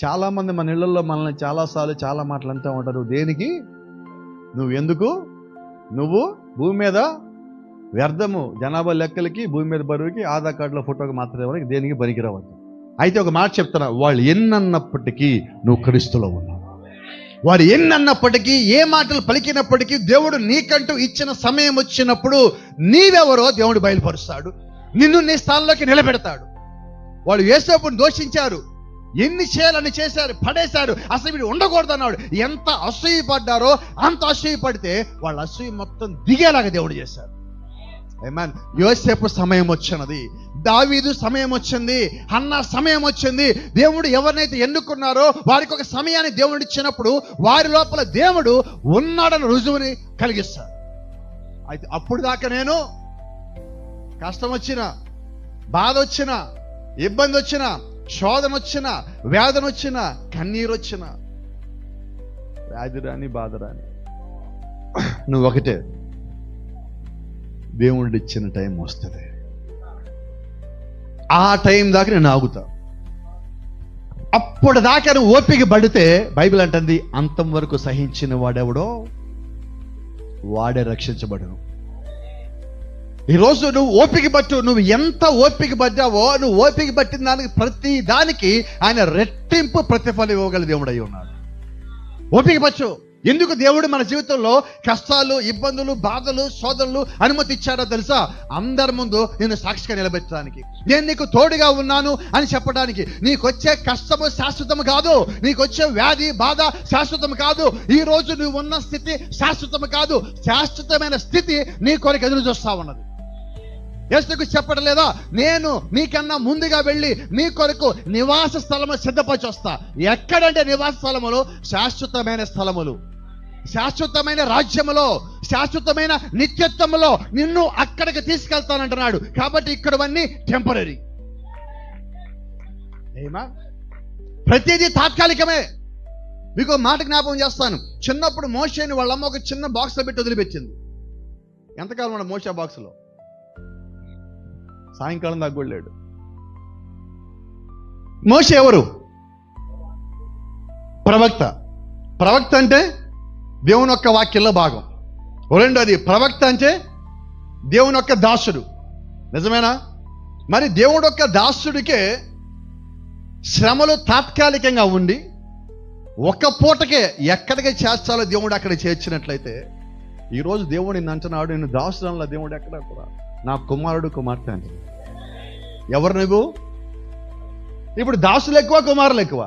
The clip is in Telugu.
చాలామంది మన ఇళ్లలో మనల్ని చాలాసార్లు చాలా మాటలు అంటూ ఉంటారు. దేనికి? నువ్వు ఎందుకు? నువ్వు భూమి మీద వ్యర్థము, జనాభా లెక్కలకి, భూమి మీద బరువుకి, ఆధార్ కార్డులో ఫోటోకి మాత్రమే, దేనికి పనికిరావద్దు. అయితే ఒక మాట చెప్తున్నా, వాళ్ళు ఎన్నన్నప్పటికీ నువ్వు క్రీస్తులో ఉన్నావు. వారు ఎన్నన్నప్పటికీ, ఏ మాటలు పలికినప్పటికీ, దేవుడు నీకంటూ ఇచ్చిన సమయం వచ్చినప్పుడు నీవెవరో దేవుడు బయలుపరుస్తాడు. నిన్ను నీ స్థానంలోకి నిలబెడతాడు. వాళ్ళు యేసేపుని దోషించారు, ఎన్ని చేయాలని చేశారు, పడేశారు, అసలు వీడు ఉండకూడదు అన్నాడు. ఎంత అసూయపడ్డారో అంత అసూయపడితే వాళ్ళ అసూయ మొత్తం దిగేలాగా దేవుడు చేశారు. ఆమేన్. యోసేపు సమయం వచ్చినది, దావీదు సమయం వచ్చింది, హన్నా సమయం వచ్చింది. దేవుడు ఎవరినైతే ఎన్నుకున్నారో వారికి ఒక సమయాన్ని దేవుడు ఇచ్చినప్పుడు వారి లోపల దేవుడు ఉన్నాడని రుజువుని కలిగిస్తాడు. అయితే అప్పుడు దాకా నేను కష్టం వచ్చినా, బాధ వచ్చినా, ఇబ్బంది వచ్చినా, శోధన వచ్చినా, వేదన వచ్చినా, కన్నీరు వచ్చినా, వ్యాధి రాని బాధ రాని, నువ్వు ఒకటే, దేవుడు ఇచ్చిన టైం వస్తుంది. ఆ టైం దాకా నేను ఆగుతా. అప్పుడు దాకా నువ్వు ఓపిక పడితే బైబిల్ అంటుంది, అంతం వరకు సహించిన వాడెవడో వాడే రక్షించబడును. ఈరోజు నువ్వు ఓపిక పట్టు. నువ్వు ఎంత ఓపిక పడ్డావో, నువ్వు ఓపిక పట్టిన దానికి ప్రతి దానికి ఆయన రెట్టింపు ప్రతిఫలం ఇవ్వగల దేవుడు అయి ఉన్నాడు. ఓపిక పట్టు. ఎందుకు దేవుడు మన జీవితంలో కష్టాలు, ఇబ్బందులు, బాధలు, శోధనలు అనుమతి ఇచ్చాడో తెలుసా? అందరి ముందు నేను సాక్షిగా నిలబెట్టడానికి, నేను నీకు తోడుగా ఉన్నాను అని చెప్పడానికి. నీకొచ్చే కష్టము శాశ్వతం కాదు, నీకొచ్చే వ్యాధి, బాధ శాశ్వతం కాదు, ఈ రోజు నువ్వు ఉన్న స్థితి శాశ్వతం కాదు. శాశ్వతమైన స్థితి నీ కొరకు ఎదురు చూస్తా ఉన్నది. యేసుకు చెప్పడం లేదా, నేను నీకన్నా ముందుగా వెళ్ళి నీ కొరకు నివాస స్థలము సిద్ధపరిచి వస్తా. ఎక్కడంటే నివాస స్థలములు శాశ్వతమైన స్థలములు, శాశ్వతమైన రాజ్యములో, శాశ్వతమైన నిత్యత్వములో నిన్ను అక్కడికి తీసుకెళ్తానంటున్నాడు. కాబట్టి ఇక్కడవన్నీ టెంపరీ. ఏమా ప్రతిదీ తాత్కాలికమే. మీకు మాట జ్ఞాపకం చేస్తాను. చిన్నప్పుడు మోషేని వాళ్ళమ్మ ఒక చిన్న బాక్స్లో పెట్టి వదిలిపెట్టింది. ఎంతకాలం మన మోషే బాక్స్లో? సాయంకాలం దాకా కూడా లేడు. మోషే ఎవరు? ప్రవక్త. ప్రవక్త అంటే దేవుని యొక్క వాక్యంలో భాగం. రెండోది, ప్రవక్త అంటే దేవుని యొక్క దాసుడు. నిజమేనా? మరి దేవుడు యొక్క దాసుడికే శ్రమలు తాత్కాలికంగా ఉండి ఒక్క పూటకే ఎక్కడికి చేర్చాలో దేవుడు అక్కడ చేర్చినట్లయితే, ఈరోజు దేవుడు నిన్ను అంటున్నాడు, నేను దాసుడంలో దేవుడు ఎక్కడ కూడా నా కుమారుడు, కుమార్తె అంటే ఎవరు నువ్వు? ఇప్పుడు దాసులు ఎక్కువ, కుమారులు ఎక్కువ.